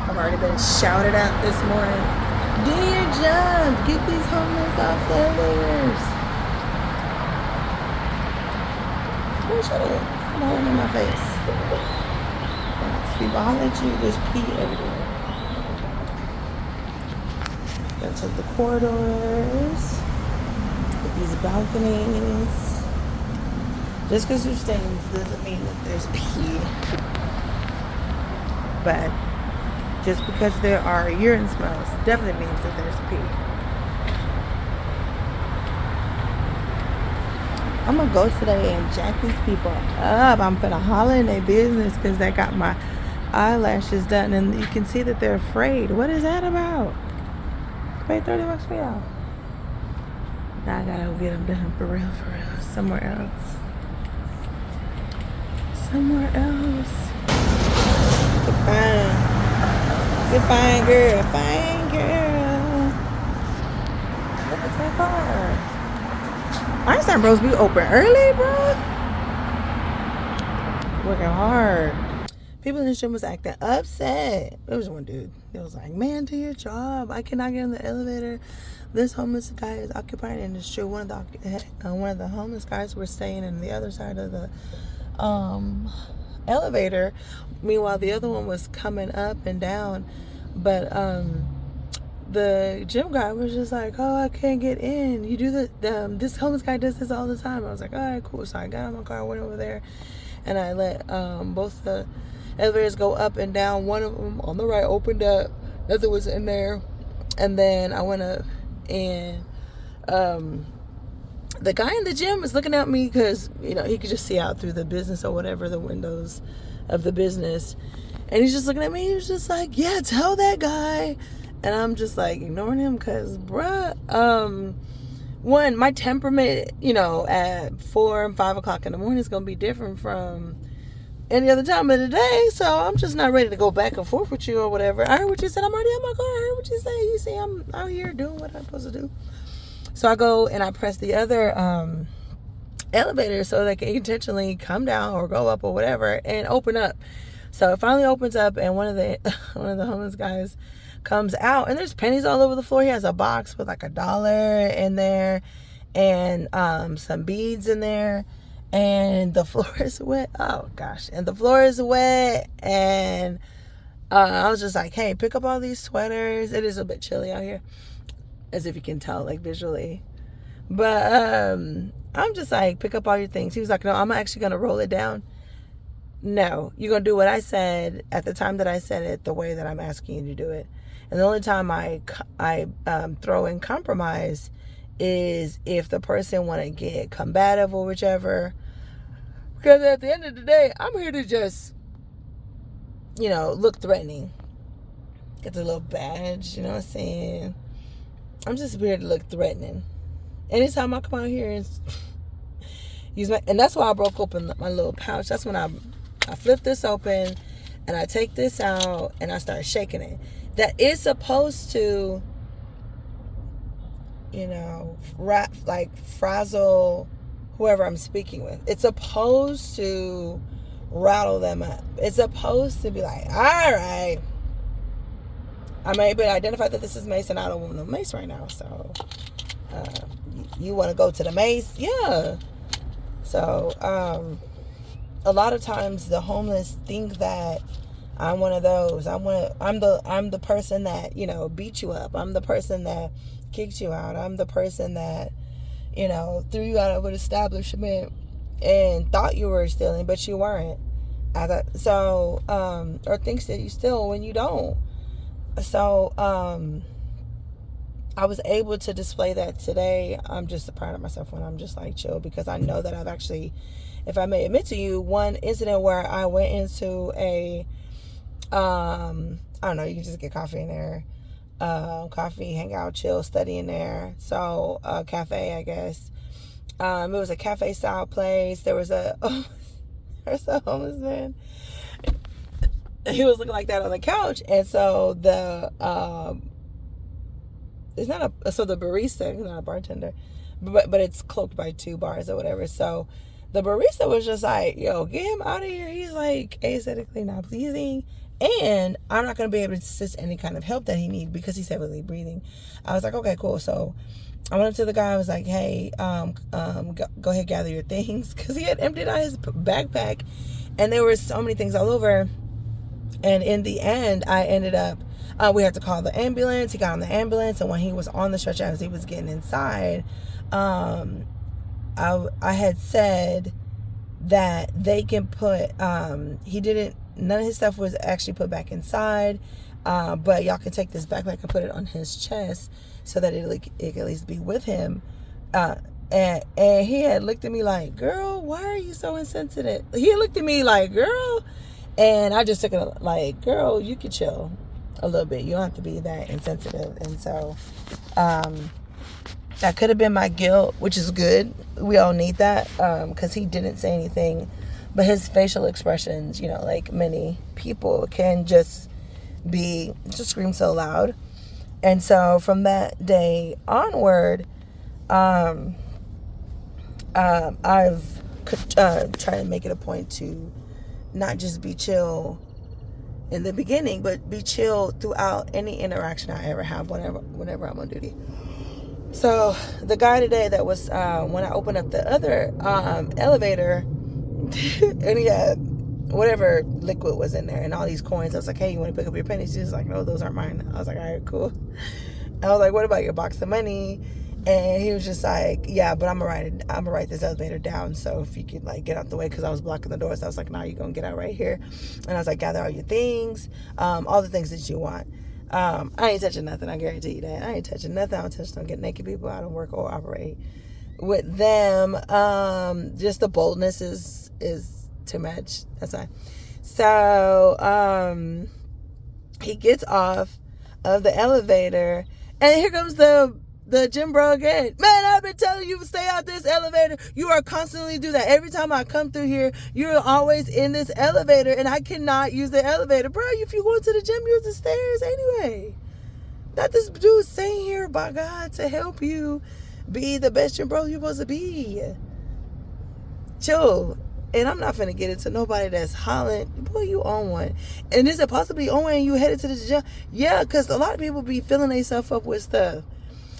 I've already been shouted at this morning. Do your job. Get these homeless off the elevators. Boy, shut up. I'm holding in my face. People holler at you, there's pee everywhere. Go to the corridors. These balconies. Just because there's stains doesn't mean that there's pee. But just because there are urine smells definitely means that there's pee. I'm gonna go today and jack these people up. I'm finna holler in their business because they got my eyelashes done and you can see that they're afraid. What is that about? Pay $30 for y'all. Now I gotta go get them done for real. Somewhere else. It's a fine girl. Look at that car. Einstein Bros be open early, bro. Working hard. People in the gym was acting upset. There was one dude. It was like, man, do your job. I cannot get in the elevator. This homeless guy is occupying, and it's true. One of the homeless guys were staying in the other side of the elevator. Meanwhile, the other one was coming up and down. But the gym guy was just like, oh, I can't get in. You do this homeless guy does this all the time. I was like, all right, cool. So I got in my car, went over there, and I let both the elevators go up and down. One of them on the right opened up. Nothing was in there. And then I went up, and the guy in the gym was looking at me because, you know, he could just see out through the business or whatever, the windows of the business. And he's just looking at me. He was just like, yeah, tell that guy. And I'm just like ignoring him because, bruh, one, my temperament, you know, at 4 and 5 o'clock in the morning is going to be different from any other time of the day. So I'm just not ready to go back and forth with you or whatever. I heard what you said. I'm already in my car. I heard what you say. You see, I'm out here doing what I'm supposed to do. So I go and I press the other elevator so they can intentionally come down or go up or whatever and open up. So it finally opens up, and one of the homeless guys comes out, and there's pennies all over the floor. He has a box with like $1 in there and some beads in there, and the floor is wet. Oh gosh. And the floor is wet, and I was just like, hey, pick up all these sweaters. It is a bit chilly out here, as if you can tell, like, visually. But I'm just like, pick up all your things. He was like, no, I'm actually gonna roll it down. No, you're gonna do what I said at the time that I said it, the way that I'm asking you to do it. And the only time I throw in compromise is if the person want to get combative or whichever. Because at the end of the day, I'm here to just, you know, look threatening. Get the little badge, you know what I'm saying? I'm just here to look threatening. Anytime I come out here and use my, and that's why I broke open my little pouch. That's when I flip this open and I take this out and I start shaking it. That is supposed to, you know, like frazzle whoever I'm speaking with. It's supposed to rattle them up. It's supposed to be like, all right, I'm able to identify that this is mace, and I don't want no mace right now. So you want to go to the mace? Yeah. So a lot of times the homeless think that I'm one of those. I'm the person that, you know, beat you up. I'm the person that kicked you out. I'm the person that, you know, threw you out of an establishment and thought you were stealing, but you weren't. Or thinks that you steal when you don't. So I was able to display that today. I'm just proud of myself when I'm just like chill, because I know that I've actually, if I may admit to you, one incident where I went into a I don't know, you can just get coffee in there. Coffee, hang out, chill, study in there. So cafe, I guess. It was a cafe style place. There's a homeless man. He was looking like that on the couch, and so the barista, he's not a bartender, but it's cloaked by 2 bars or whatever. So the barista was just like, yo, get him out of here. He's like aesthetically not pleasing, And I'm not going to be able to assist any kind of help that he needs because he's heavily breathing. I was like, okay, cool. So I went up to the guy. I was like, hey, go ahead, gather your things. Because he had emptied out his backpack. And there were so many things all over. And in the end, I ended up, we had to call the ambulance. He got on the ambulance. And when he was on the stretcher, as he was getting inside, I had said that they can put, none of his stuff was actually put back inside, but y'all can take this backpack and put it on his chest so that it can at least be with him. And he had looked at me like, girl, why are you so insensitive? He looked at me like, girl, and I just took it like, girl, you can chill a little bit. You don't have to be that insensitive. And so that could have been my guilt, which is good. We all need that, because he didn't say anything. But his facial expressions, like many people, can just scream so loud. And so from that day onward, I've tried to make it a point to not just be chill in the beginning, but be chill throughout any interaction I ever have whenever I'm on duty. So the guy today that was, when I opened up the other elevator, and he had whatever liquid was in there and all these coins. I was like, hey, you want to pick up your pennies? He was like, no, those aren't mine. I was like, all right, cool. I was like, what about your box of money? And he was just like, yeah, but I'm gonna write this elevator down, so if you could get out the way, because I was blocking the doors. I was like, no, you're gonna get out right here. And I was like, gather all your things, all the things that you want. I ain't touching nothing, I guarantee you that. I ain't touching nothing. I don't touch, don't get naked people. I don't work or operate with them. Just the boldness is too much. That's why. So he gets off of the elevator, and here comes the gym bro again. Man, I've been telling you to stay out this elevator. You are constantly do that. Every time I come through here, you're always in this elevator, and I cannot use the elevator. Bro, if you go to the gym, use the stairs anyway. Not this dude saying here by God to help you be the best gym bro you're supposed to be. Chill. And I'm not finna get into nobody that's hollering. Boy, you on one. And is it possibly on one and you headed to the gym? Yeah, because a lot of people be filling themselves up with stuff.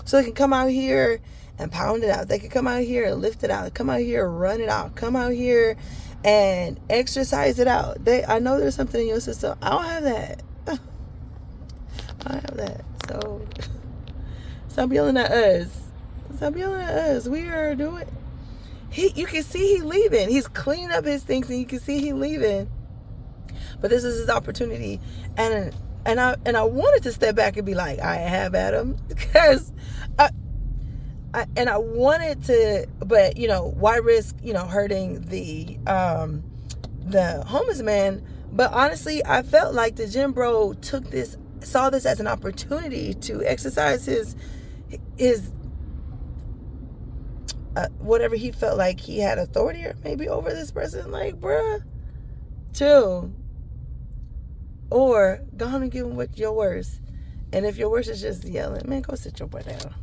So they can come out here and pound it out. They can come out here and lift it out. Come out here and run it out. Come out here and exercise it out. I know there's something in your system. I don't have that. I don't have that. So stop yelling at us. Stop yelling at us. We are doing... You can see he leaving. He's cleaning up his things, and you can see he leaving. But this is his opportunity, and I wanted to step back and be like, I have at him, because I wanted to, but why risk hurting the homeless man? But honestly, I felt like the gym bro saw this as an opportunity to exercise his whatever he felt like he had authority or maybe over this person. Like, bruh, chill. Or go on and give him what your worst. And if your worst is just yelling, man, go sit your butt down.